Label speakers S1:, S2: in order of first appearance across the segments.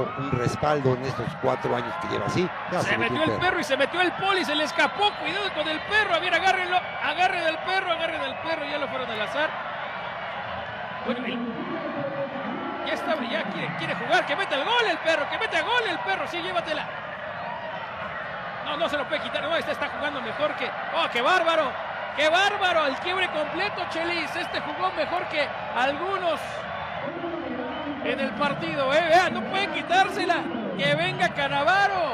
S1: un respaldo en estos 4 años que lleva así.
S2: Se metió el perro y se metió el poli, se le escapó, cuidado con el perro, a ver, agárrenlo, agarren del perro, ya lo fueron al azar. Bueno, ya está, ya quiere jugar, que meta el gol el perro, que meta gol el perro, sí, llévatela. No se lo puede quitar, no, este está jugando mejor que, ¡oh, qué bárbaro! ¡Qué bárbaro! El quiebre completo, Chelis, este jugó mejor que algunos en el partido, vean, no pueden quitársela. Que venga Cannavaro.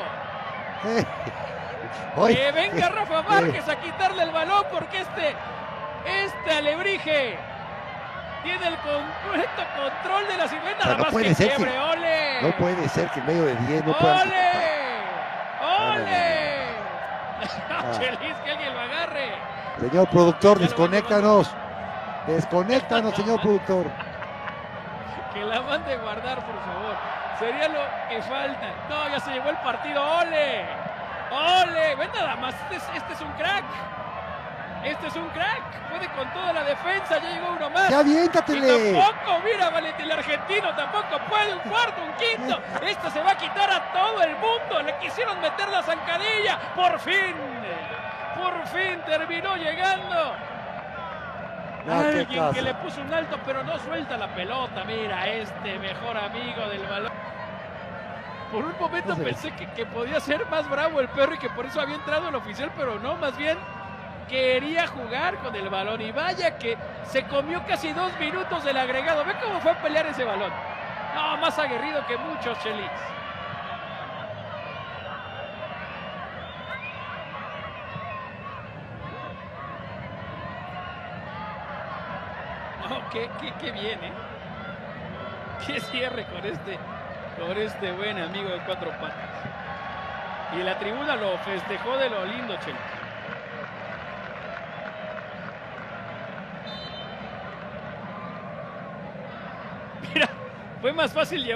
S2: Que venga Rafa Márquez a quitarle el balón porque este alebrije tiene el completo control de la ciudad. Nada más que quiebre, ¡ole!
S1: No puede ser que en medio de 10 no pueda.
S2: ¡Ole! ¡Ole! Chelis, que alguien lo agarre.
S1: Señor productor, desconéctanos. Desconéctanos, señor productor.
S2: Que la mande guardar, por favor. Sería lo que falta. No, ya se llevó el partido. ¡Ole! ¡Ole! Ven nada más. Este es un crack. Este es un crack. Puede con toda la defensa. Ya llegó uno más.
S1: ¡Ya aviéntatele!
S2: Y tampoco, mira, Valentín, el argentino tampoco puede. Un cuarto, un quinto. Esto se va a quitar a todo el mundo. Le quisieron meter la zancadilla. Por fin terminó llegando. Alguien que le puso un alto, pero no suelta la pelota. Mira, mejor amigo del balón. Por un momento pensé que podía ser más bravo el perro y que por eso había entrado el oficial, pero no, más bien quería jugar con el balón. Y vaya que se comió casi 2 minutos del agregado. Ve cómo fue a pelear ese balón. No, más aguerrido que muchos, Chelis. No, qué bien, ¿eh? Qué cierre con este buen amigo de 4 patas. Y la tribuna lo festejó de lo lindo, Chelis. Mira, fue más fácil llevar